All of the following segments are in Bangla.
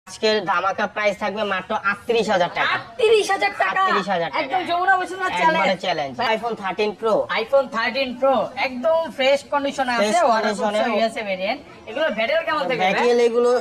আজকের ধামাকা প্রাইস থাকবে মাত্র ৩৮,০০০ টাকা। ৩৮,০০০ টাকা ৩৮,০০০ টাকা একদম যমুনা বসুন্ধরা একবারে challenge. Challenge. IPhone 13 pro, iPhone 13 pro একদম ফ্রেশ কন্ডিশনে আছে, Fresh ওয়াটারপ্রুফ condition এ। USA variant. এগুলো ব্যাটারি কেমন থাকবে? ব্যাটারি এগুলো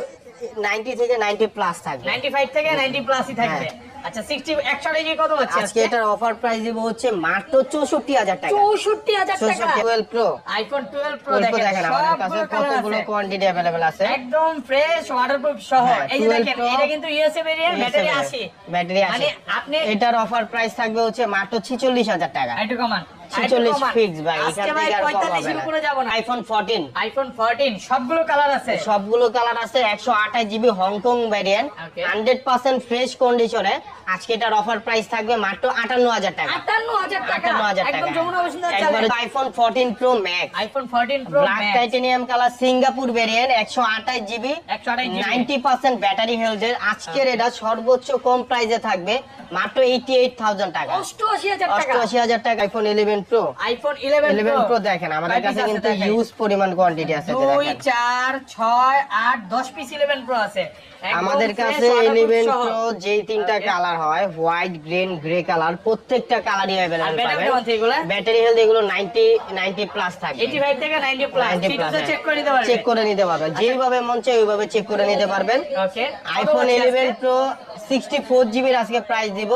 90 থেকে 90 প্লাস থাকবে। 95 থেকে 90 প্লাসই থাকবে। আচ্ছা 60 100 কত হচ্ছে আজকে এটার অফার প্রাইস দিব হচ্ছে মাত্র ৬৪,০০০ টাকা। ৬৪,০০০ টাকা 12 প্রো, আইফোন 12 প্রো দেখেন দেখেন আমাদের কাছে সবগুলো কালার কতগুলো আছে, কোয়ান্টিটি अवेलेबल আছে। একদম ফ্রেশ ওয়াটারপ্রুফ সহ। হ্যাঁ, এই যে 12 দেখেন Pro, এটা কিন্তু ইউএসএ ভেরিয়েন্ট, ব্যাটারি 80। ব্যাটারি মানে 80। আপনি এটার অফার প্রাইস থাকবে হচ্ছে মাত্র 46,০০০ টাকা। একটু কমান 46 ফিক্স ভাই, আজকে এখান ভাই থেকে আর কম 45 হবে এর না। উপরে যাব না। আইফোন 14, আইফোন 14 সবগুলো কালার আছে, সবগুলো কালার আছে, 128 GB Hong Kong variant, Okay. 100% fresh কন্ডিশনে। আজকে এটার অফার প্রাইস থাকবে মাত্র 58,০০০ টাকা। 58,০০০ টাকা 58,০০০ একদম টাকা। যমুনা বসুন্ধরা একবারে challenge. IPhone 14 pro max, iPhone 14 pro black max titanium colour, Singapore variant, 128 GB, 128 GB 90% battery হেলথের। আজকের এটা সর্বোচ্চ কম প্রাইসে থাকবে মাত্র 88,000 টাকা। 88,০০০ টাকা 88,000 টাকা আইফোন 11 প্রো। আইফোন 11 প্রো দেখেন আমাদের কাছে কিন্তু হিউজ পরিমাণ কোয়ান্টিটি আছে। 2 4 6 8 10 পিস 11 প্রো আছে একদম আমাদের fresh কাছে waterproof 11 সহ। প্রো যেই তিনটা Okay. কালার হয়, হোয়াইট, গ্রিন, গ্রে কালার, প্রত্যেকটা কালারই আর अवेलेबल ব্যাটারি পাবেন। কেমন আছে এগুলা? ব্যাটারি হেলথ এগুলো 90 প্লাস থাকবে। 85 থেকে 90 প্লাস 90 ফিটনেস plus, চেক করে নিতে পারবে। চেক করে নিতে পারবেন, যেইভাবে মন চায় ওইভাবে চেক করে নিতে পারবেন। ওকে আইফোন 11 প্রো 64 জিবির আজকে প্রাইস দিব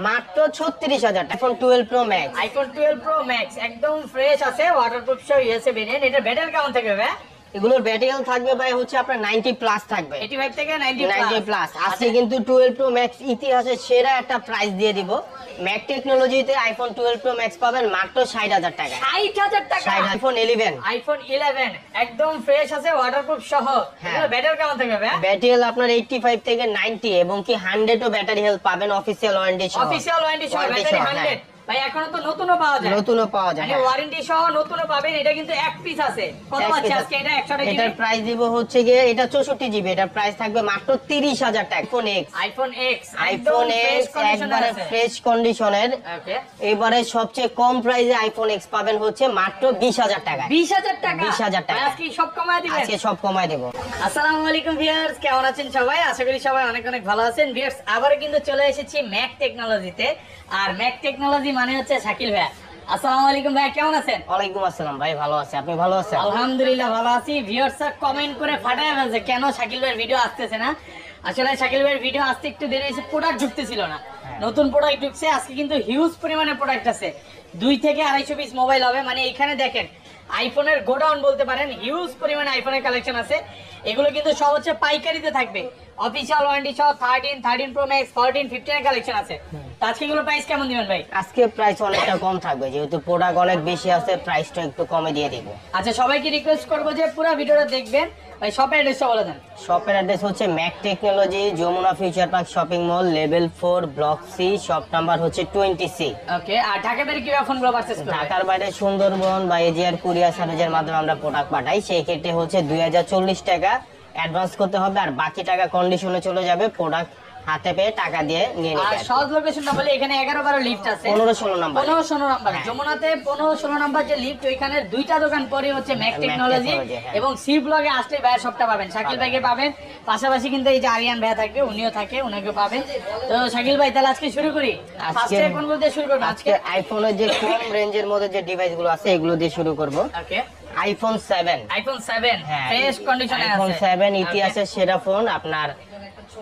মাত্র 36,০০০ টাকা। IPhone 12 pro max, iPhone 12 pro max একদম ফ্রেশ আছে, ওয়াটারপ্রুফ সহ ইউএসএ ভেরিয়েন্ট। এটা ব্যাটারি কেমন থাকবে ভাই? এগুলোর ব্যাটারি হেলথ থাকবে ভাই হচ্ছে আপনার 90 প্লাস থাকবে। 85 থেকে 90 90 প্লাস। আজকে কিন্তু 12 প্রো ম্যাক্স ইতিহাসের সেরা একটা প্রাইস দিয়ে দিব। ম্যাক টেকনোলজিতে আইফোন 12 প্রো ম্যাক্স পাবেন মাত্র 60,০০০ টাকা। 60,০০০ টাকা 60। আইফোন 11, আইফোন 11 একদম ফ্রেশ আছে, ওয়াটারপ্রুফ সহ। হ্যাঁ। এটা ব্যাটারি কেমন থাকবে ভাই? ব্যাটারি হেলথ আপনার 85 থেকে 90 এবং কি 100 ও ব্যাটারি হেলথ পাবেন অফিসিয়াল ওয়ারেন্টি সহ। অফিশিয়াল ওয়ারেন্টি সহ Warranty ব্যাটারি সহ, 100 হ্যাঁ। ভাই এখনো তো নতুনও পাওয়া যায়, নতুনও পাওয়া যায়। মানে হ্যাঁ। ওয়ারেন্টি সহ নতুনও পাবেন। এটা কিন্তু এক পিস আছে, কত এক আছে piece আজকে? আছে। এটা 100 এটার প্রাইস দিব হচ্ছে গিয়ে এটা 64 জিবি, এটার প্রাইস থাকবে মাত্র 30,০০০ টাকা। IPhone x, iPhone x iPhone x একবারে ফ্রেশ কন্ডিশনের। ওকে এবারে সবচেয়ে কম প্রাইসে আইফোন এক্স পাবেন হচ্ছে মাত্র 20,০০০ টাকা। 20,০০০ টাকা 20,০০০ টাকা। ভাই, আজকে সব কমায় দিবেন। আজকে সব কমায় দেব। আসসালামু আলাইকুম ভিউয়ার্স, কেমন আছেন সবাই? আশা করি সবাই অনেক অনেক ভালো আছেন। ভিউয়ার্স আবারো কিন্তু চলে এসেছি ম্যাক টেকনোলজিতে। আর ম্যাক টেকনোলজি মানে হচ্ছে শাকিল ভাই। আসসালামু আলাইকুম ভাই, কেমন আছেন? ওয়ালাইকুম আসসালাম ভাই, ভালো আছে, আপনি ভালো আছেন? আলহামদুলিল্লাহ ভালো আছি। ভিউয়ার্স কমেন্ট করে ফাটায় ফেলছে কেন শাকিল ভাইয়ের ভিডিও আসতেছে না। আসলে শাকিল ভাইয়ের ভিডিও আসতে একটু দেরি হয়েছে, প্রোডাক্ট ঢুকতেছিল না। নতুন প্রোডাক্ট ঢুকছে আজকে, কিন্তু হিউজ পরিমাণে প্রোডাক্ট আছে। 2 থেকে 250 পিস মোবাইল হবে। মানে এখানে দেখেন আইফোনের গোডাউন বলতে পারেন, হিউজ পরিমাণে আইফোনের কালেকশন আছে। এগুলো কিন্তু সব হচ্ছে পাইকারিতে থাকবে, অফিশিয়াল ওয়ারেন্টি সহ। 13 প্রো ম্যাক্স, 14 15 এর কালেকশন আছে। তো আজকে এগুলো প্রাইস কেমন দিবেন ভাই? আজকে প্রাইস অনেকটা কম থাকবে, যেহেতু প্রোডাক্ট অনেক বেশি আছে, প্রাইসটা একটু কমে দিয়ে দিব। আচ্ছা সবাইকে রিকোয়েস্ট করবো যে পুরো ভিডিওটা দেখবেন। ভাই শপের অ্যাড্রেসটা বলে দেন। শপের অ্যাড্রেস হচ্ছে Mac Technology, Jamuna Future Park shopping mall, level 4, block C, shop number হচ্ছে 20C। ওকে আর ঢাকা বাইরে কিভাবে ফোনগুলো পারচেজ করবে? ঢাকার বাইরে সুন্দরবন বা এজিআর কুরিয়ার সার্ভিসের মাধ্যমে আমরা প্রোডাক্ট পাঠাই। সেই ক্ষেত্রে হচ্ছে 2040 টাকা অ্যাডভান্স করতে হবে, আর বাকি টাকা কন্ডিশনে চলে যাবে, প্রোডাক্ট হাতে পেয়ে টাকা দিয়ে নিয়ে আর নিতে। সহজ লোকেশনটা বলে এখানে 11-12 লিফট আছে, 15-16 নাম্বার। 15-16 নাম্বার হ্যাঁ। যমুনাতে 15-16 নাম্বার যে লিফট, ওইখানে দুইটা দোকান পরে হচ্ছে ম্যাক ম্যাক টেকনোলজি। টেকনোলজি, হ্যাঁ। এবং সি ব্লগে আসলে ভাইয়ের সবটা পাবেন, শাকিল ভাইকে পাবেন, পাশাপাশি কিন্তু এই যে আরিয়ান ভাই থাকবে, উনিও থাকে, উনাকে পাবেন। তো শাকিল ভাই তাহলে আজকে শুরু করি। ফার্স্টে কোনগুলো দিয়ে শুরু করব আজকে আজকে? আইফোনের যে কম রেঞ্জের মধ্যে যে ডিভাইসগুলো আছে এগুলো দিয়ে শুরু করব। ওকে আইফোন 7, আইফোন 7 হ্যাঁ, ফ্রেশ কন্ডিশনে আছে। আইফোন 7 ইতিহাসের সেরা ফোন আপনার।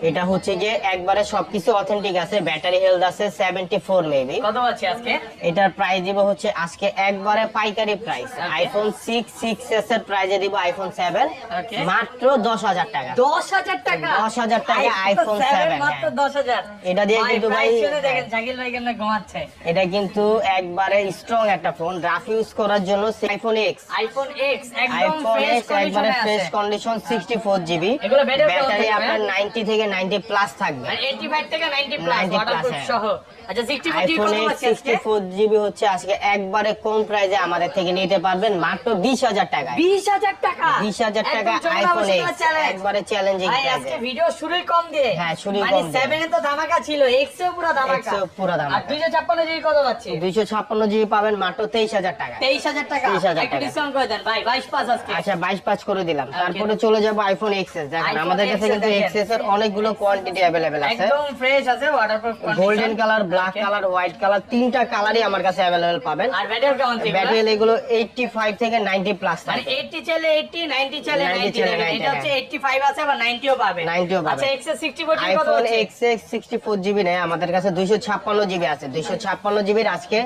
এটা হচ্ছে যে একবারে সবকিছু অথেন্টিক আছে, ব্যাটারি হেলথ আছে 74 মেবি। কত আছে আজকে? এটার প্রাইস দিব হচ্ছে আজকে একবারে পাইকারি প্রাইস। আইফোন 6s এর প্রাইসে দিব আইফোন 7 Okay. মাত্র 10,000 টাকা। 10,000 টাকা 10,000 টাকা আইফোন 7, মাত্র হ্যাঁ। 10,000। এটা দিয়ে কিন্তু ভাই, প্রাইস শুনে দেখেন শাকিল ভাই কেমন ঘুমাচ্ছে। এটা কিন্তু একবারে স্ট্রং একটা ফোন, রাফ ইউজ করার জন্য। আইফোন এক্স, আইফোন এক্স একদম আইফোন ফ্রেশ এক্স একবারে কন্ডিশনে ফ্রেশ আছে। Condition, 64 GB. এগুলো ব্যাটারি ব্যাটারি আপনার 90 থেকে 90 প্লাস থাকবে। আর 85 থেকে 90 প্লাস 90 ওয়াটারপ্রুফ হ্যাঁ। সহ। আচ্ছা 64 জি আইফোন কত এক্স আছে আজকে? 64 জিবি হচ্ছে আজকে একবারে কম প্রাইসে আমাদের থেকে নিতে পারবেন মাত্র 20,000 টাকা। 20,000 টাকা 20,000 টাকা একদম Jamuna iPhone Bashundhara X challenge. একবারে চ্যালেঞ্জিং ভাই প্রাইসে। আজকে ভিডিও শুরুই কম দিয়ে, হ্যাঁ, শুরুই মানে কম দিয়ে। 7 এ তো ধামাকা ছিল, এক্স এও পুরো ধামাকা। X এও পুরো ধামাকা। আর 256 জি কত পাচ্ছি? 256 জিবি পাবেন মাত্র 23,000 টাকা। 23,000 টাকা 23,000 একটু টাকা। ডিসকাউন্ট করে দেন ভাই, 22 পাস আজকে। আচ্ছা 22 করে দিলাম। তারপরে চলে যাব আইফোন এক্সএস। দেখেন iPhone আমাদের কাছে XS কিন্তু দেখেন। এক্সএস এর অনেকগুলো কোয়ান্টিটি अवेलेबल আছে, একদম ফ্রেশ আছে, waterproof condition, golden colour, black colour, white colour, তিনটা কালারই আমার কাছে अवेलेबल পাবেন। আর ব্যাটারি কেমন থেকে ব্যাটারি এগুলো 85 থেকে 90 প্লাস মানে থাকে, 80 চলে 80, 90 চলে 90 90, চলে দেখেন 90, এটা হচ্ছে 85 আছে আবার 90 ও পাবে। 90 ও পাবে। আচ্ছা এক্সএস 64 কত আইফোন হচ্ছে? এক্সএস 64 জিবি নেই আমাদের কাছে, 256 জিবি আছে। 256 জিবির আজকে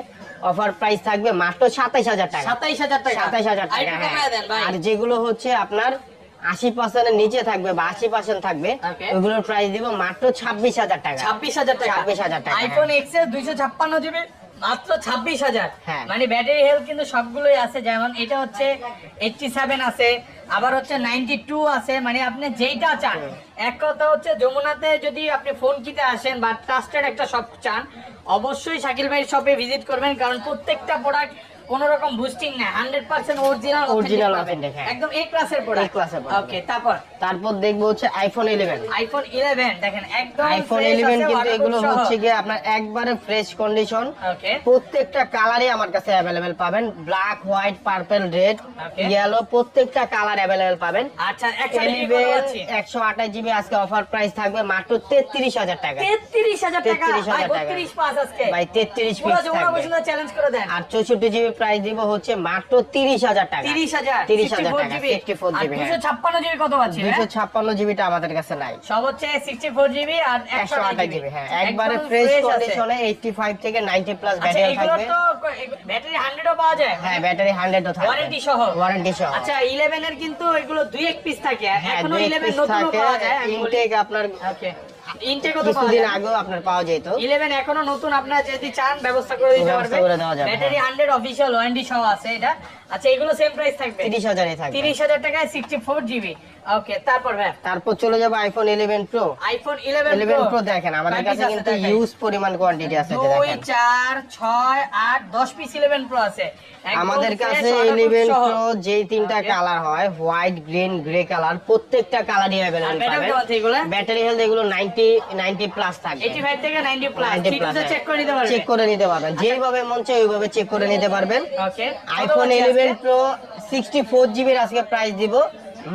অফার প্রাইস থাকবে মাত্র 27000 টাকা, 27000 টাকা, 27000 টাকা। আরেকটু কমায় দেন ভাই। আর যেগুলো হচ্ছে আপনার 80% এর নিচে থাকবে বা 80% থাকবে, Okay. ওগুলোর প্রাইস দিব মাত্র 26000 টাকা। 26000 টাকা, 26000 টাকা, আইফোন এক্সএস 256 জিবি মাত্র 26000। হ্যাঁ। মানে ব্যাটারি হেলথ কিন্তু সবগুলোই আছে, যেমন এটা হচ্ছে 87 আছে, আবার হচ্ছে 92 আছে, মানে আপনি যেইটা চান। এক কথা হচ্ছে যমুনাতে যদি আপনি ফোন কিনতে আসেন বা ট্রাস্টেড একটা শপ চান, অবশ্যই শাকিল ভাইয়ের শপে ভিজিট করবেন, কারণ প্রত্যেকটা প্রোডাক্ট কোন রকম বুস্টিং না, 100% অরিজিনাল Original পাবেন, authentic, হ্যাঁ। একদম এ ক্লাসের প্রোডাক্ট। A class এর product। ওকে, তারপর দেখবো হচ্ছে আইফোন 11। আইফোন 11 দেখেন একদম আইফোন fresh 11 আছে, কিন্তু waterproof এগুলো সহ। হচ্ছে গিয়ে আপনার একবারে ফ্রেশ কন্ডিশন, ওকে, প্রত্যেকটা কালারই আমার কাছে अवेलेबल পাবেন, black, white, purple, red, Okay. Yellow, প্রত্যেকটা কালার अवेलेबल পাবেন। আচ্ছা একটা 128 জিবি আজকে অফার প্রাইস থাকবে মাত্র 33000 টাকা, 33000 টাকা, 33000 টাকা। 32 পাস আজকে ভাই 33 পুরো পিস যমুনা থাকবে। বসুন্ধরা চ্যালেঞ্জ করে দেন। আর 64 জিবি প্রাইস দিব হচ্ছে মাত্র 30000 টাকা, 30000 30000 টাকা, 64 64 জিবি। 256 জিবি কত পাচ্ছি? 256 জিবিটা আমাদের কাছে নাই, সব হচ্ছে 64 জিবি আর 128 128 জিবি। হ্যাঁ, একদম একবারে ফ্রেশ fresh আছে। কন্ডিশনে 85 থেকে 90 প্লাস আচ্ছা ব্যাটারি এগুলো থাকবে। তো ব্যাটারি 100 ও পাওয়া যায়? হ্যাঁ, ব্যাটারি 100 ও থাকবে, ওয়ারেন্টি সহ? ওয়ারেন্টি সহ। আচ্ছা 11 এর কিন্তু এগুলো 2 পিস থাকে, হ্যাঁ, এখনো 2 11 পিস নতুনও থাকে, পাওয়া যায়, আমি বলি। ইনটেক আপনার ওকে, ইনটেক কত পাওয়া কিছুদিন যায়? আগেও আপনার পাওয়া যেত। 11 এখনো নতুন, আপনারা যদি চান ব্যবস্থা করে দিতে ব্যবস্থা পারবে, করে দেওয়া যাবে, ব্যাটারি 100 অফিশিয়াল ওয়ারেন্টি সহ আছে এটা। আচ্ছা এগুলো সেম প্রাইস থাকবে 30000 এ থাকবে। 30000 টাকায় 64 জিবি। ওকে, তারপর ভাই তারপর চলে যাবে আইফোন 11 প্রো। আইফোন 11 11 প্রো দেখেন আমাদের কাছে কিন্তু ইউজ পরিমাণ কোয়ান্টিটি আছে, যে 2 দেখেন 4 6 8 10 পিস 11 প্রো আছে একদম আমাদের fresh, কাছে waterproof 11 সহ। প্রো যেই তিনটা Okay. কালার হয়, হোয়াইট, গ্রিন, গ্রে কালার, প্রত্যেকটা কালারই আর अवेलेबल ব্যাটারি পাবেন। কেমন আছে এগুলো? ব্যাটারি হেলথ এগুলো 90 প্লাস থাকবে, 85 থেকে 90 প্লাস 90 ঠিক প্লাস আছে, চেক করে নিতে পারবে। চেক করে নিতে পারবেন, যেইভাবে মন চায় ওইভাবে চেক করে নিতে পারবেন। ওকে, আইফোন 11 প্রো 64 জিবির আজকে প্রাইস দিব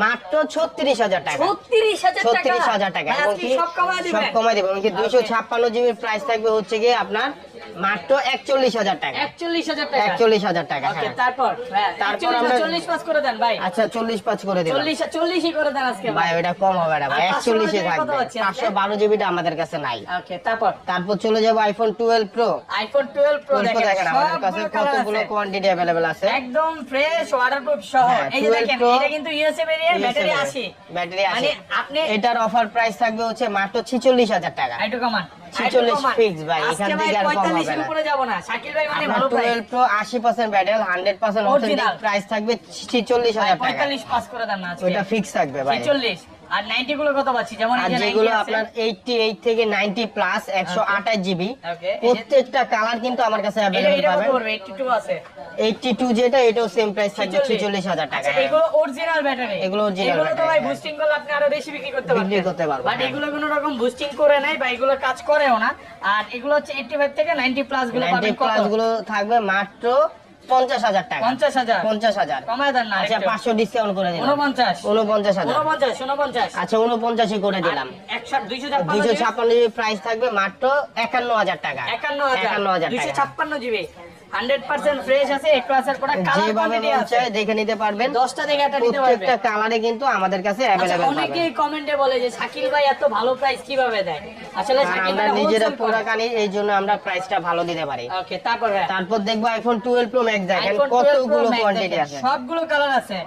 মাত্র 36000 টাকা, 36000 টাকা। ভাই, আজকে সব কমায় সব দিবেন? কমাই দেবো, এমনকি 256 জিবির প্রাইস থাকবে হচ্ছে গিয়ে আপনার মাত্র 41000 টাকা, 41000 টাকা। 41000 টাকা। ওকে, হ্যাঁ, তারপর তারপর 40 আমরা- 40 পাস করে দেন ভাই। আচ্ছা 40 পাঁচ করে দিলাম। 40 করে দেন আজকে ভাই ওটা কম হবে না ভাই, আর 512 41 এ কত থাকবে। হচ্ছে আজকে? 512 জিবিটা আমাদের কাছে নাই। ওকে, তারপর চলে যাবো আইফোন 12 প্রো। আইফোন 12 প্রো দেখেন আমাদের কাছে সবগুলো কালার কতগুলো আছে, কোয়ান্টিটি अवेलेबल আছে। একদম ফ্রেশ ওয়াটারপ্রুফ সহ। হ্যাঁ, এই যে 12 দেখেন Pro, এটা কিন্তু ইউএসএ ভেরিয়েন্ট, ব্যাটারি 80, ব্যাটারি মানে 80। আপনি এটার অফার প্রাইস থাকবে হচ্ছে মাত্র 46000 টাকা। আইটু কমান 46 fix ভাই, এখান থেকে আর কম হবে 45 না। উপরে যাব না, শাকিল ভাই মানে আপনার ভালো price. 12 pro 80% battery, 100% authentic, Original। Price থাকবে 46000 টাকা। 45 পাস করে দেন না আজকে, ওটা ফিক্স থাকবে ভাই। 46 আর 90 গুলো কত পাচ্ছি? যেমন আর এই যে যেগুলো 90 আছে। আপনার 88 থেকে 90 প্লাস 128 জিবি, Okay, এই যে- প্রত্যেকটা কালার কিন্তু আমার কাছে এটা अवेलेबल এটা কত পাবেন। পড়বে? 82 আছে। 82 যেটা, এটাও সেম প্রাইস থাকবে 46000 টাকা। আচ্ছা এগুলো অরিজিনাল ব্যাটারি, এগুলো original এগুলো তো battery, ভাই হ্যাঁ। বুস্টিং করলে আপনি আরো বেশি বিক্রি করতে বিক্রি পারবেন, করতে পারবো, বাট হ্যাঁ। এগুলো কোনো রকম বুস্টিং করে নাই বা এগুলো কাজ করেও না। আর এগুলো হচ্ছে 85 থেকে 90 প্লাস গুলো 90 পাবেন কত? প্লাস গুলো থাকবে মাত্র 50000 টাকা। 50000 50000 কমায় দেন না আচ্ছা আরেকটু। 500 ডিসকাউন্ট করে দিলাম। 49 49000 49 আচ্ছা 49 করে দিলাম। 256 256 জিবি প্রাইস থাকবে মাত্র 51000 টাকা। 51000 টাকা। 256 জিবি 100% ফ্রেশ আছে, এক ক্লাসের প্রোডাক্ট, কালার যেভাবে কোয়ান্টিটি মন আছে, চায় দেখে নিতে পারবেন। 10টা দেখে একটা নিতে পারবে। প্রত্যেকটা কালারে কিন্তু আমাদের কাছে আচ্ছা, अवेलेबल পাবেন। অনেকেই কমেন্টে বলে যে শাকিল ভাই এত ভালো প্রাইস কিভাবে দেয়? আসলে আর শাকিল আমরা ভাই নিজেরা wholesale করে। প্রোডাক্ট আনি, এই জন্য আমরা প্রাইসটা ভালো দিতে পারি। ওকে, তারপর ভাই তারপর দেখবো আইফোন 12 প্রো ম্যাক্স, দেখেন iPhone 12 Pro কতগুলো Max কোয়ান্টিটি দেখেন, আছে। সবগুলো কালার আছে,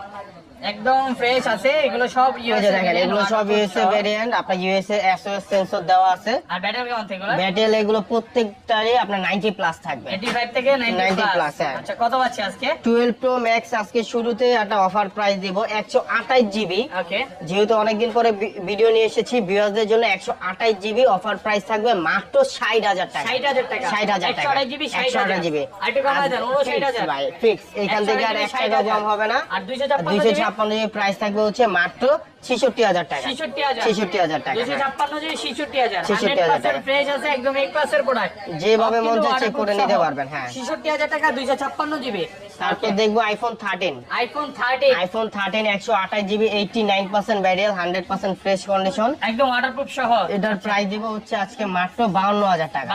একদম ফ্রেশ আছে, এগুলো সব এই যে ইউএসএ দেখেন এগুলো সব ইউএসএ ভেরিয়েন্ট, আপনার ইউএসএ এসওএস সেন্সর দেওয়া আছে। আর ব্যাটারি কেমন থেকে? ব্যাটারি এগুলো প্রত্যেকটারই আপনার 90 প্লাস থাকবে। 85 থেকে 90 plus, প্লাস। হ্যাঁ। আচ্ছা কত পাচ্ছি আজকে? 12 প্রো ম্যাক্স আজকে শুরুতে একটা অফার প্রাইস দিব 128 জিবি। ওকে, যেহেতু অনেকদিন পরে ভিডিও নিয়ে এসেছি, ভিউয়ারদের জন্য 128 জিবি অফার প্রাইস থাকবে মাত্র 60000 টাকা। 60000 টাকা, 60000 টাকা। 128 জিবি 128 জিবি আর একটু কমায় দেন, 59000 ভাই ফিক্স, এখান থেকে আর 1 টাকা কম হবে না। 256 256 জিবি প্রাইস থাকবে হচ্ছে মাত্র 66000 টাকা 66000 66000 টাকা 256 জিবি 66000 66000 টাকা। 100% ফ্রেশ আছে, একদম এক ক্লাসের প্রোডাক্ট, যেভাবে মন চায় চেক করে নিতে পারবেন। হ্যাঁ 66000 টাকা 256 জিবি। তারপর দেখবো iPhone 13। IPhone 13 iPhone 13 128 GB 89% battery 100% fresh condition. একদম ওয়াটারপ্রুফ সহ। এটার প্রাইস দিব হচ্ছে আজকে মাত্র 52000 টাকা।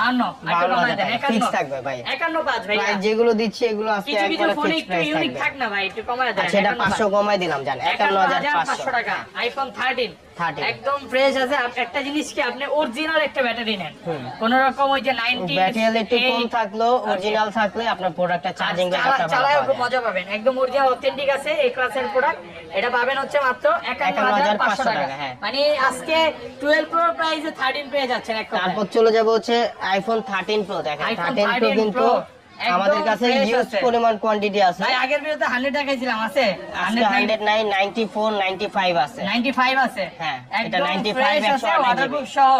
52 টাকা ফিক্স থাকবে ভাই। 51.5 ভাই। প্রাইস যেগুলো দিচ্ছি এগুলো আজকে কিছু কিছু একবারে ফোন ফিক্স একটু প্রাইস ইউনিক থাকবে। থাক না ভাই, একটু কমায় দেন। সেটা 500 কমাই দিলাম জান 51500 টাকা। আইফোন 13 13 একদম ফ্রেশ আছে। একটা জিনিস কি, আপনি অরিজিনাল একটা ব্যাটারি নেন, কোন রকম ওই যে 90 ব্যাটারি একটু কম থাকলেও অরিজিনাল থাকলে আপনার প্রোডাক্টটা চার্জিং ব্যাকআপটা ভালো চালায় পাবেন। মজা পাবেন, একদম অরিজিনাল অথেন্টিক আছে এই ক্লাসের প্রোডাক্ট। এটা পাবেন হচ্ছে মাত্র 51500 টাকা। হ্যাঁ। মানে আজকে 12 প্রো প্রাইসে 13 পেয়ে যাচ্ছেন এক কথায়। তারপর চলে যাব হচ্ছে আইফোন 13 প্রো। দেখেন iPhone 13 প্রো 13 কিন্তু Pro আমাদের একদম কাছে fresh হিউজ আছে। পরিমাণ কোয়ান্টিটি আছে। ভাই আগের ভিডিওতে 100 টাকায় ছিলাম, আছে আজকে 109 94 95 আছে। 95 আছে। হ্যাঁ, এটা একদম 95 fresh আছে, 128 ওয়াটারপ্রুফ সহ।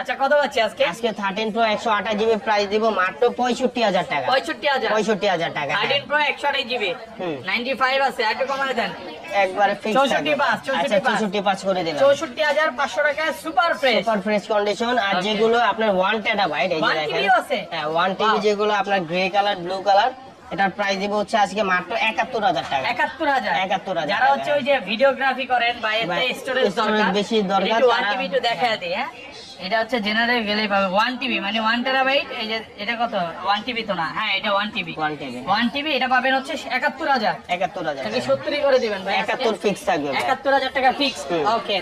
আচ্ছা কত পাচ্ছি আজকে? আজকে 13 প্রো 128 জিবি প্রাইস দিব মাত্র 65000 টাকা। 65000 65000 টাকা। হ্যাঁ। 13 প্রো 128 জিবি হুম। 95 আছে, একটু কমায় দেন। একবারে ফিক্স 64 আচ্ছা 64 করে দিলাম। 64500 টাকায় super fresh. Super fresh condition. আর Okay. যেগুলো আপনার 1 টেরাবাইট এই যে 1 দেখেন। TB ও আছে? হ্যাঁ 1 টিবি Wow. যেগুলো আপনার গ্রে কালার ব্লু কালার, এটার প্রাইস দিব হচ্ছে আজকে মাত্র 71000 টাকা। 71000 71000 যারা হচ্ছে ওই যে ভিডিওগ্রাফি করেন বা এতে বা স্টোরেজ storage দরকার, বেশি দরকার, 1 তারা- টিবি একটু দেখায় দিই। হ্যাঁ এটা হচ্ছে জেনারেল গেলেই পাবে 1 টিবি, মানে 1 টেরাবাইট। এই যে এটা কত, 1 টিবি তো না, হ্যাঁ এটা 1 টিবি। 1 টিবি 1 টিবি এটা পাবেন হচ্ছে 71000 71000 তাকে টাকা। 70 করে দিবেন ভাই। 71 ফিক্স থাকবে ভাই। 71000 টাকা ফিক্স। হুম। ওকে,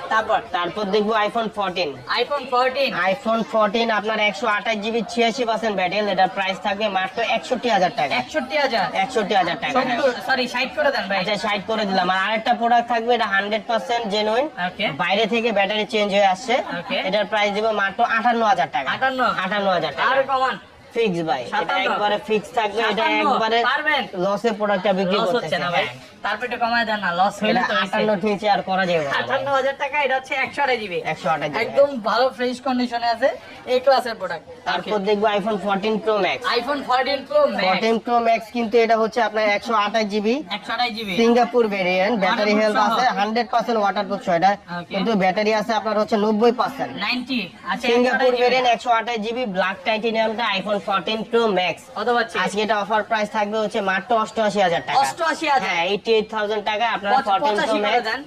তারপর দেখবো আইফোন 14। আইফোন 14 আইফোন 14 আপনার 128 জিবি 86% ব্যাটারি, এটার প্রাইস থাকবে মাত্র 61000 টাকা। 61000 61000 টাকা। হ্যাঁ। 60 করে দেন ভাই। আচ্ছা 60 করে দিলাম। আর আরেকটা প্রোডাক্ট থাকবে, এটা 100% জেনুইন, ওকে বাইরে থেকে ব্যাটারি চেঞ্জ হয়ে আসছে। Okay. এটার প্রাইস দিব মাত্র 58000 টাকা। 58 টাকা আর কমান ফিক্স ভাই। এটা 57 একবারে ফিক্স থাকবে। এটা 57 একবারে পারবেন? লসে প্রোডাক্টটা বিক্রি লস করতেছে হচ্ছে না ভাই, তারপর একটু কমায় দেন না, লস হইলে এটা তো হইছে। 58 নিচে আর করা যাবে না ভাই। 58000 টাকা। এটা হচ্ছে 128 জিবি 128 জিবি। একদম ভালো ফ্রেশ কন্ডিশনে আছে, এই ক্লাসের প্রোডাক্ট। তারপর দেখবো iPhone 14 pro max. IPhone 14 pro max 14 pro max কিন্তু এটা হচ্ছে আপনার 128 GB 128 GB Singapore variant, battery health Waterproof আছে সহ। 100% ওয়াটারপ্রুফ এটা, Okay. কিন্তু ব্যাটারি আছে আপনার হচ্ছে 90%। 90 আচ্ছা সিঙ্গাপুর 128 ভেরিয়েন্ট 128 জিবি ব্ল্যাক টাইটেনিয়ামটা আইফোন 14 প্রো ম্যাক্স। কত পাচ্ছি? আজকে এটা অফার প্রাইস থাকবে হচ্ছে মাত্র 88000 টাকা। 88000 হ্যাঁ 88000 টাকা আপনারা 14 প্রো 85 করে ম্যাক্স দেন।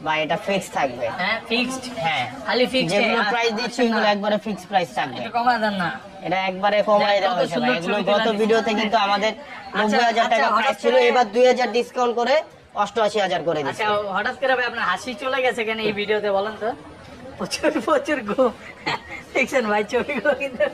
বা এটা ফিক্স থাকবে। হ্যাঁ ফিক্সড, হ্যাঁ খালি ফিক্সড। যেগুলো প্রাইস দিচ্ছি এগুলো একবারে ফিক্স প্রাইস থাকবে। একটু কমায় দেন না। এটা একবারে কমাই কত দেওয়া হয়েছে সুন্দর ভাই। এগুলো ছবি গত তোলা ভিডিওতে দিচ্ছে। কিন্তু আমাদের আচ্ছা, 90000 টাকা আচ্ছা, প্রাইস হঠাৎ ছিল, করে- এবার 2000 ডিসকাউন্ট করে 88000 করে দিচ্ছি। আচ্ছা হঠাৎ করে ভাই আপনার হাসি চলে গেছে কেন এই ভিডিওতে বলেন তো? প্রচুর প্রচুর ঘুম দেখছেন ভাই, ছবিগুলো কিন্তু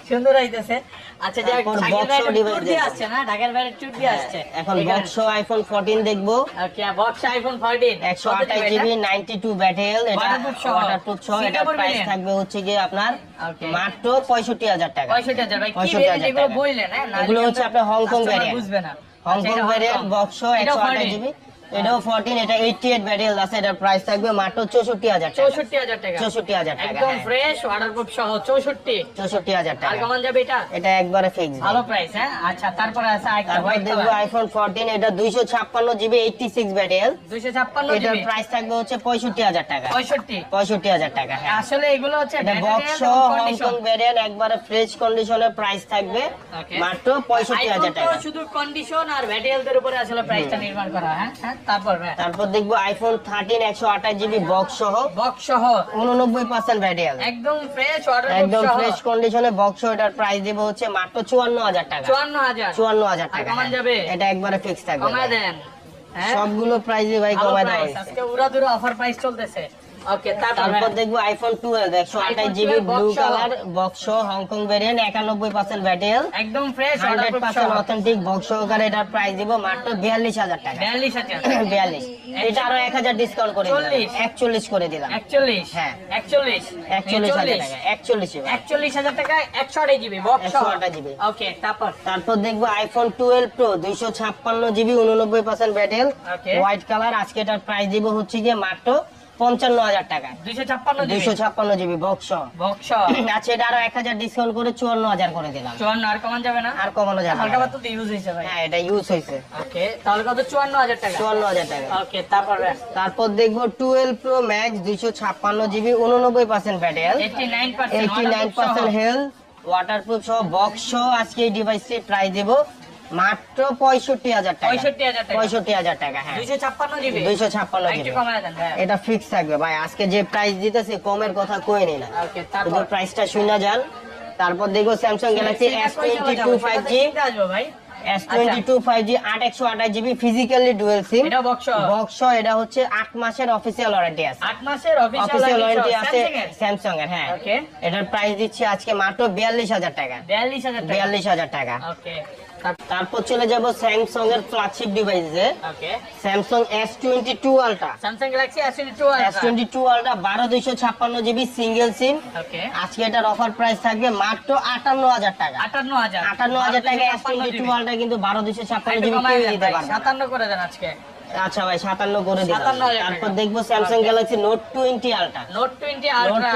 সুন্দর হইতেছে। আচ্ছা যাক, তারপর সাকিব box ভাই ও device ট্যুর দিয়ে দেখবো। আসছে না, ঢাকার বাইরে ট্যুর দিয়ে আসছে। এখন বক্স আইফোন 14 দেখবো। ওকে বক্স আইফোন 14 128 জিবি 92 ব্যাটারি, এটা Waterproof সহ। ওয়াটারপ্রুফ সহ। এটা সিঙ্গাপুর প্রাইস variant। থাকবে হচ্ছে গিয়ে আপনার Okay. মাত্র 65000 টাকা। 65000 ভাই, কি 65,000 ভেরিয়েন্ট এগুলো টাকা। বললেন? হ্যাঁ না, এগুলো হচ্ছে আপনার হংকং customer ভ্যারিয়েন্ট। বুঝবে না। হংকং আচ্ছা, এটা ভ্যারিয়েন্ট হংকং। বক্স এটাও 128 জিবি, এটাও 14, এটা 88 ব্যাটারি আছে। এটার প্রাইস থাকবে মাত্র 64000 টাকা। 64000 টাকা 64000 টাকা। একদম হ্যাঁ। ফ্রেশ ওয়াটারপ্রুফ সহ 64। 64000 আর টাকা। কেমন যাবে এটা? এটা একবারে ফিক্স। ভালো প্রাইস। হ্যাঁ আচ্ছা তারপরে আছে আরেকটা তারপর হোয়াইট দেখবো আইফোন 14, এটা 256 জিবি 86 ব্যাটারি, 256 এটার জিবি প্রাইস থাকবে হচ্ছে 65000 টাকা। 65। 65000 টাকা। হ্যাঁ। আসলে এগুলো হচ্ছে এটা battery বক্স এবং হংকং condition। ভ্যারিয়েন্ট, একবারে ফ্রেশ কন্ডিশনে প্রাইস থাকবে Okay. মাত্র 65000 iPhone তো টাকা। শুধু কন্ডিশন আর ব্যাটারিদের উপরে আসলে প্রাইসটা নির্ভর করা। হ্যাঁ হ্যাঁ তারপর তারপর দেখবো আইফোন 13 128 জিবি বক্স সহ বক্স সহ 89% ব্যাটারি, একদম ফ্রেশ ওয়াটারপ্রুফ একদম সহ ফ্রেশ কন্ডিশনে বক্স। এটার প্রাইস দেব হচ্ছে মাত্র 54000 টাকা। 54000 54000 আর টাকা। কমান হ্যাঁ। যাবে? এটা একবারে ফিক্স থাকবে। কমায় দেন। হ্যাঁ সবগুলো প্রাইসে ভাই ভালো কমায় দেওয়া প্রাইস, হয়েছে। আজকে উড়াদুরা অফার প্রাইস চলতেছে। ওকে তারপর দেখবো আইফোন 12 128 জিবি 12 ব্লু box সহ। Colour box Hong Kong variant, 91% battery, একদম ফ্রেশ ওয়াটারপ্রুফ 100% সহ অথেন্টিক বক্স সহকারে। এটার প্রাইস দিব মাত্র 42000 টাকা। 42000 42, এটা আরো 1000 ডিসকাউন্ট করে দিলাম, 40 41 করে দিলাম। 41 হ্যাঁ। 41 41000 টাকা। 41 এ ভাই। 41000 টাকায় 128 জিবি বক্স সহ 128 জিবি। ওকে তারপর তারপর দেখবো iPhone 12 pro 256 GB 89% battery, Okay. White colour. আজকে এটার প্রাইস দিব হচ্ছে গিয়ে মাত্র 55,000 টাকা। 256 জিবি বক্স। আচ্ছা, এটা আরো 1000 ডিসকাউন্ট করে 54,000 করে দিলাম। 54 আর কমান যাবে না? আর কমানো যাবে না। হালকা পাতলা তো ইউজ হইছে ভাই। হ্যাঁ, এটা ইউজ হইছে। ওকে, তাহলে কত? 54,000 টাকা। 54,000 টাকা। ওকে, তারপর দেখবো 12 pro max 256 GB 89% battery, 89% health, waterproof সহ বক্স সহ। আজকে এই ডিভাইসটির প্রাইস দেব মাত্র 65,000 টাকা। 65,000 টাকা। হ্যাঁ, 256 জিবি। 256 জিবি। একটু কমায় দেন ভাই। এটা ফিক্স থাকবে ভাই। আজকে যে প্রাইস দিতেছে কমের কথা কই নেই না। ওকে, তারপর প্রাইসটা শুনে যান। তারপর দেখো স্যামসাং গ্যালাক্সি S22 5G, আসবে ভাই। S22 5G 828 GB physically dual SIM. এটা বক্স। এটা হচ্ছে 8 মাসের অফিসিয়াল ওয়ারেন্টি আছে। 8 মাসের অফিসিয়াল ওয়ারেন্টি আছে স্যামসাং স্যামসাং এর। হ্যাঁ, ওকে। এটার প্রাইস দিচ্ছি আজকে মাত্র 42,000 টাকা। 42,000 টাকা। ওকে, তারপর চলে যাব স্যামসাং এর ফ্ল্যাগশিপ ডিভাইসে, okay. Samsung S22 ultra. Samsung Galaxy S22 ultra 12/256 GB single SIM. Okay, আজকে এটার অফার প্রাইস থাকবে মাত্র 58,000 টাকা। 58,000 টাকা। S22 আলট্রা কিন্তু 12/256 জিবি কেউ দিতে পারবে না। 57 করে দেন আজকে। আচ্ছা ভাই, 57 করে দিলাম। 57,000 তারপর দেখবো Samsung Galaxy note 20 ultra. Note 20 ultra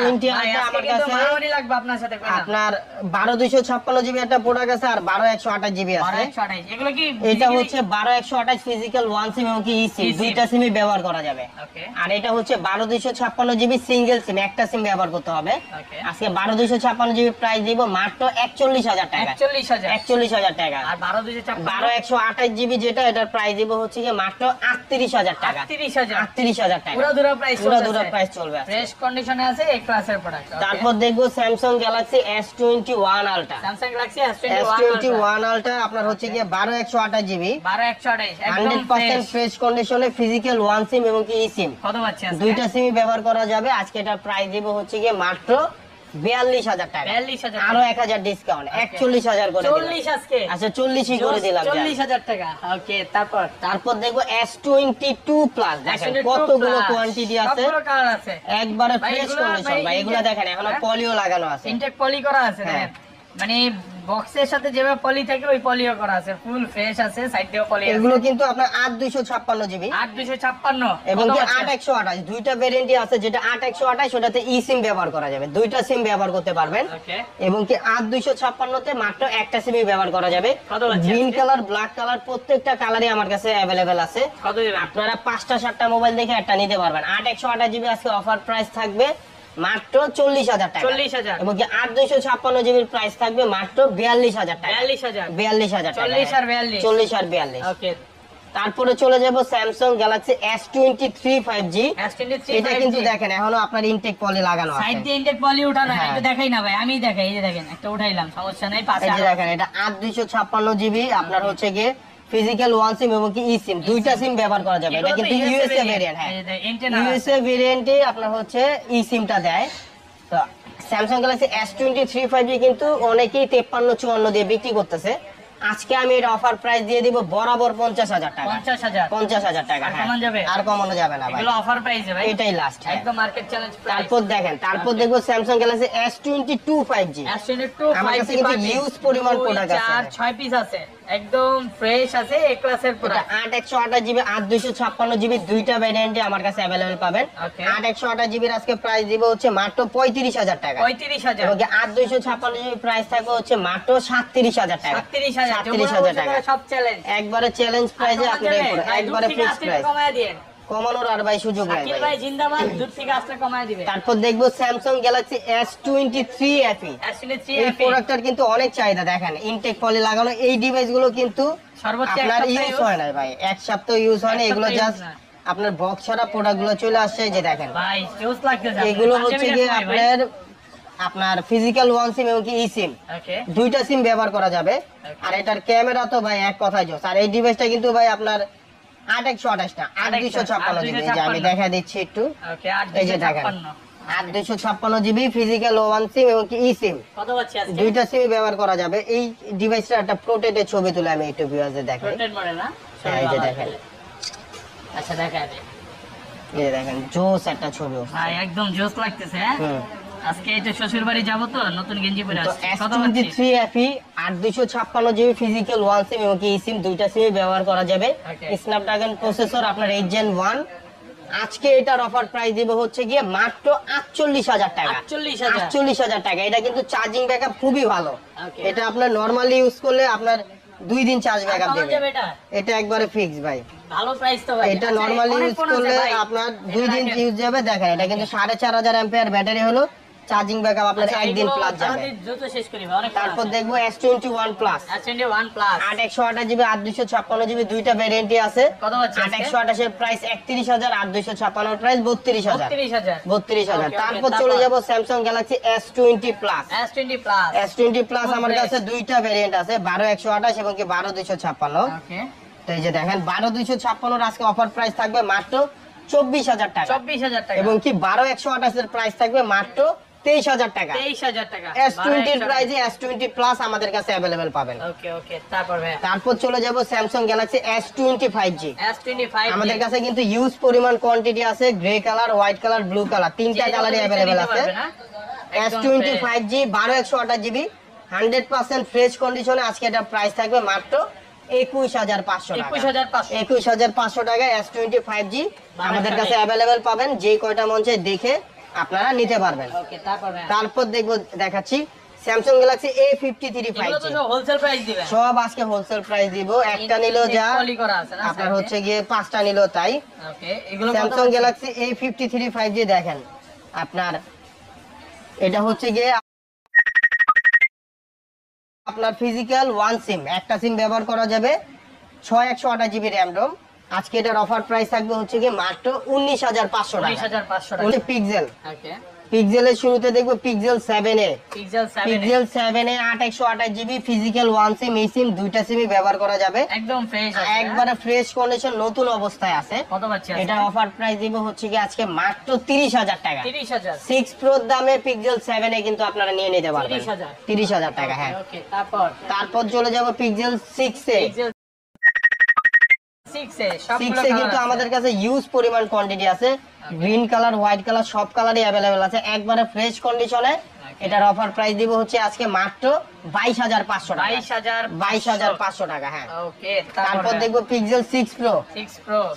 আমার কাছে মারামারি লাগবে আপনার সাথে। আপনার 12/256 জিবি একটা প্রোডাক্ট আছে আর 12/128 জিবি আছে। 12/128 এগুলো কি? এটা হচ্ছে 12/128 ফিজিক্যাল ওয়ান সিম এবং কি ই সিম, দুইটা সিমই ব্যবহার করা যাবে। ওকে, আর এটা হচ্ছে 12/256 জিবি সিঙ্গেল সিম, একটা সিম ব্যবহার করতে হবে। ওকে, আজকে 12/256 জিবি প্রাইস দিব মাত্র 41,000 টাকা। 41,000 টাকা। আর 12/228 জিবি যেটা, এটার প্রাইস দিব হচ্ছে কি মাত্র 38,000 টাকা। 38,000 টাকা। পুরো দুরা প্রাইস চলবে। ফ্রেশ কন্ডিশনে আছে, এই ক্লাসের প্রোডাক্ট। তারপর দেখবো Samsung Galaxy S21 ultra. Samsung Galaxy S21 ultra আপনার হচ্ছে কি 12/128 জিবি, 12/128 100% ফ্রেশ কন্ডিশনে ফিজিক্যাল ওয়ান সিম এবং কি ই সিম, কত পাচ্ছি আজকে? দুইটা সিমই ব্যবহার করা যাবে। আজকে এটা প্রাইস দিব হচ্ছে কি মাত্র 42,000 টাকা। 42,000 আরো 1000 ডিসকাউন্ট, 41,000 করে দিলাম। 40 আজকে। আচ্ছা, 40ই করে দিলাম। 40,000 টাকা। ওকে, তারপর দেখবো S22 প্লাস। দেখেন কতগুলো কোয়ান্টিটি আছে, সবগুলো কালার আছে, একবারে ফ্রেশ কন্ডিশন ভাই। এগুলা দেখেন এখনো পলিও লাগানো আছে, ইনটেক পলি করা আছে। হ্যাঁ। দেখেন, মানে বক্সের সাথে যেভাবে পলি থাকে ওই পলিও করা আছে, ফুল ফ্রেশ আছে, সাইড দিয়েও পলি আছে। এগুলো কিন্তু আপনার 8/256 জিবি 8/256 এবং কি 8/128, দুইটা ভেরিয়েন্টই আছে। যেটা 8/128 ওটাতে ই সিম ব্যবহার করা যাবে, দুইটা সিম ব্যবহার করতে পারবেন। ওকে, এবং কি 8/256 তে মাত্র একটা সিমই ব্যবহার করা যাবে। গ্রিন কালার, ব্ল্যাক কালার, প্রত্যেকটা কালারই আমার কাছে अवेलेबल আছে। কত দিবেন? আপনারা 5টা 7টা মোবাইল দেখে একটা নিতে পারবেন। 8/128 জিবি আজকে অফার প্রাইস থাকবে মাত্র 40,000 টাকা। 40,000 এবং কি 8/256 জিবির প্রাইস থাকবে মাত্র 42,000 টাকা। 42,000 টাকা। 40 আর 42। 40 আর 42। ওকে, তারপরে চলে যাব Samsung Galaxy S23 5G। S23 এটা কিন্তু দেখেন এখনো আপনার ইনটেক পলি লাগানো আছে। সাইড দিয়ে ইনটেক পলি উঠানো, হ্যাঁ। একটু দেখাই না ভাই, আমি দেখাই। এই যে দেখেন, একটা উঠাইলাম, সমস্যা নাই। পাশে এই যে দেখেন, এটা 8/256 জিবি আপনার হচ্ছে গিয়ে ফিজিক্যাল ওয়ান সিম এবং কি ই সিম, দুইটা সিম ব্যবহার করা যাবে। এটা কিন্তু ইউএসএ ভেরিয়েন্ট। হ্যাঁ, ইউএসএ ভেরিয়েন্টে আপনার হচ্ছে ই সিমটা দেয়। তো স্যামসাং গ্যালাক্সি S23 5G কিন্তু অনেকেই 53-54 দিয়ে বিক্রি করতেছে। আজকে আমি এটা অফার প্রাইস দিয়ে দিব বরাবর 50,000 টাকা। 50,000 টাকা। আর হ্যাঁ, কমানো যাবে? আর কমানো যাবে না ভাই, এগুলো অফার প্রাইসে ভাই, এটাই লাস্ট। একদম মার্কেট চ্যালেঞ্জ প্রাইস। তারপর দেখেন, তারপর দেখবো Samsung Galaxy S22 5G। S22 আমার কাছে কিন্তু হিউজ পরিমাণ প্রোডাক্ট আছে। 4-6 পিস আছে, একদম ফ্রেশ আছে, এ ক্লাসের এটা প্রোডাক্ট। 8/128 জিবি 8/256 জিবি দুইটা ভ্যারিয়েন্টে আমার কাছে अवेलेबल পাবেন। Okay. 8/128 জিবির আজকে প্রাইস দিব হচ্ছে মাত্র 35,000 টাকা। 35,000। এবং 8/256 জিবি প্রাইস থাকবে হচ্ছে মাত্র 37,000 টাকা। 37,000 টাকা। সব চ্যালেঞ্জ, একবারে চ্যালেঞ্জ প্রাইসে আপনি একবারে ফিক্স প্রাইস। কমায় দিবেন, কমানোর আর ভাই সুযোগ নাই শাকিল ভাই। ভাই জিন্দাবাদ, দূর থেকে আসলে কমায় দিবে। তারপর দেখবো Samsung Galaxy S23 FE। S23 এই প্রোডাক্টটার কিন্তু অনেক চাহিদা। দেখেন ইনটেক পলি লাগানো এই ডিভাইসগুলো কিন্তু সর্বোচ্চ আপনার এক সপ্তাহ ইউজ use হয় না ভাই, এক সপ্তাহ ইউজ হয় না। এক এগুলো সপ্তাহ জাস্ট use না। আপনার বক্স ছাড়া প্রোডাক্টগুলো চলে আসছে। এই যে দেখেন, ভাই জোস লাগতেছে। এগুলো হচ্ছে কি আপনার ফিজিক্যাল ওয়ান সিম এবং কি ই সিম, ওকে, দুইটা সিম ব্যবহার করা যাবে। আর এটার ক্যামেরা তো ভাই এক কথায় জোস। আর এই ডিভাইসটা কিন্তু ভাই আপনার 8/128 না 8/256 জিবি। এই যে আমি দেখা দিচ্ছি একটু, ওকে, এই যে দেখেন 8/256 জিবি ফিজিক্যাল ওয়ান সিম এবং কি ই সিম, কত পাচ্ছি আজকে? দুইটা সিম ব্যবহার করা যাবে। এই ডিভাইসটা একটা প্রোটেটের ছবি তুলে আমি একটু ভিউয়ারদের দেখাই। রোটেট মডেল না? হ্যাঁ, এই যে দেখেন, আচ্ছা দেখা যায় এই যে দেখেন জোস একটা ছবি। ভাই, একদম জোস লাগতেছে। হ্যাঁ, হুম। আজকে এটা শ্বশুর বাড়ি যাবো তো, নতুন গেঞ্জি পরে তো আসছি। কত পাচ্ছি? S23 FE 8/256 GB physical one SIM এবং কি ই সিম, দুইটা সিম ব্যবহার করা যাবে। Okay. স্ন্যাপড্রাগন প্রসেসর আপনার 8 Gen 1 আজকে এটার অফার প্রাইস দিব হচ্ছে গিয়ে মাত্র 48,000 টাকা। 48,000 টাকা। এটা কিন্তু চার্জিং ব্যাকআপ খুবই ভালো। এটা আপনার নরমালি ইউজ করলে আপনার 2 দিন চার্জ ব্যাকআপ দেবে। এটা একবারে ফিক্স ভাই, ভালো প্রাইস তো ভাই। এটা নরমালি ইউজ করলে আপনার 2 দিন ইউজ যাবে। দেখেন এটা কিন্তু 4500 অ্যাম্পিয়ার ব্যাটারি হলো, চার্জিং ব্যাকআপ আপনার একদিন প্লাস যাবে। দ্রুত শেষ করি ভাই, অনেক তারপর দেখবো S21 plus, S21 plus 8/128 GB 8/256 GB দুইটা ভ্যারিয়েন্টই আছে। কত পাচ্ছি? 8/128 এর প্রাইস 31,000, 8/256 এর প্রাইস 32,000। 32,000। তারপর চলে যাব Samsung Galaxy S20 plus. S20 plus, S20 plus আমার কাছে দুইটা ভ্যারিয়েন্ট আছে, 12/128 এবং কি 12/256। ওকে, তো এই যে দেখেন 12/256 এর আজকে অফার প্রাইস থাকবে মাত্র 24,000 টাকা। 24,000 টাকা। এবং কি 12/128 এর প্রাইস থাকবে মাত্র 23,000 টাকা। 23,000 টাকা। S20 এর প্রাইসে S20 প্লাস আমাদের কাছে अवेलेबल পাবেন। ওকে ওকে, তারপর ভাই তারপর চলে যাব Samsung Galaxy S20 5G। S25 আমাদের কাছে কিন্তু ইউজ পরিমাণ কোয়ান্টিটি আছে, grey colour, white colour, blue colour, তিনটা কালারই अवेलेबल আছে। S20 5G 12/128 GB 100% ফ্রেশ কন্ডিশনে আজকে এটা প্রাইস থাকবে মাত্র 21,500 টাকা। 21,500 টাকা S20 5G আমাদের কাছে अवेलेबल পাবেন। যে কয়টা মন চাই দেখে আপনারা নিতে পারবেন। ওকে, তারপর ভাই তারপর দেখাচ্ছি স্যামসাং গ্যালাক্সি A53 এগুলো 5G। তো হোলসেল প্রাইস দিবেন? সব আজকে হোলসেল প্রাইস দিব, একটা নিলো যা পলি করা আছে না আপনার হচ্ছে গিয়ে 5টা নিলো তাই। ওকে, এগুলো স্যামসাং গ্যালাক্সি A53 5G দেখেন আপনার এটা হচ্ছে গিয়ে আপনার ফিজিক্যাল 1 সিম, একটা সিম ব্যবহার করা যাবে, 6/128 GB RAM ROM। আজকে এটার অফার প্রাইস থাকবে হচ্ছে গিয়ে মাত্র 19,500 টাকা। 19,500 টাকা। ওটা পিক্সেল, ওকে, পিক্সেলের শুরুতে দেখবো pixel 7A। Pixel 7 pixel 7A 8/128 GB physical 1 সিম, এই সিম দুইটা সিমই ব্যবহার করা যাবে। একদম ফ্রেশ আছে, একবারে ফ্রেশ কন্ডিশন, নতুন অবস্থায় আছে। কত পাচ্ছি? এটা অফার প্রাইস দিব হচ্ছে কি আজকে মাত্র 30,000 টাকা। 30,000। 6 Pro দামে পিক্সেল 7A কিন্তু আপনারা নিয়ে নিতে পারবেন। 30,000 টাকা। হ্যাঁ, ওকে, তারপর চলে যাব পিক্সেল 6A। পিক্সেল 6 এ সবগুলো 6A কিন্তু আমাদের কাছে ইউজ পরিমাণ কোয়ান্টিটি আছে, গ্রিন কালার, হোয়াইট কালার সব কালারই अवेलेबल আছে, একবারে ফ্রেশ কন্ডিশনে। এটার অফার প্রাইস দিব হচ্ছে আজকে মাত্র 22,500 টাকা। 22,500 টাকা। হ্যাঁ, ওকে, তারপর দেখবো পিক্সেল 6 Pro।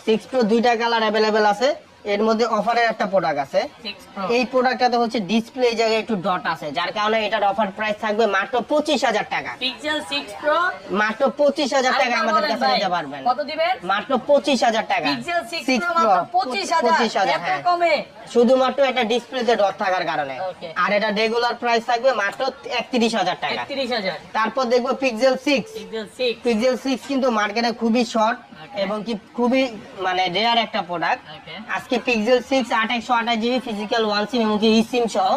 6 Pro দুইটা কালার अवेलेबल আছে, এর মধ্যে অফারের একটা প্রোডাক্ট আছে। 6 Pro এই প্রোডাক্টটাতে হচ্ছে ডিসপ্লে জায়গায় একটু ডট আছে, যার কারণে এটার অফার প্রাইস থাকবে মাত্র 25,000 টাকা। পিক্সেল 6 Pro মাত্র 25,000 টাকা আমাদের কাছে নিতে পারবেন। কত দিবেন? মাত্র 25,000 টাকা। পিক্সেল 6 Pro মাত্র 25,000। এত হ্যাঁ, কমে? শুধুমাত্র এটা ডিসপ্লেতে ডট থাকার কারণে। Okay. আর এটা রেগুলার প্রাইস থাকবে মাত্র 31,000 টাকা। 31,000। তারপর দেখবো পিক্সেল 6। পিক্সেল 6 পিক্সেল 6 কিন্তু মার্কেটে খুবই শর্ট এবং কি খুবই মানে রেয়ার একটা প্রোডাক্ট। ওকে, আজকে পিক্সেল 6 8/128 GB ফিজিক্যাল 1 সিম এবং কি ই সিম সহ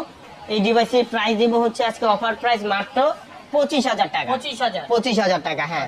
এই ডিভাইসের প্রাইস দিব হচ্ছে আজকে অফার প্রাইস মাত্র 25,000 টাকা। 25,000। 25,000 টাকা। হ্যাঁ।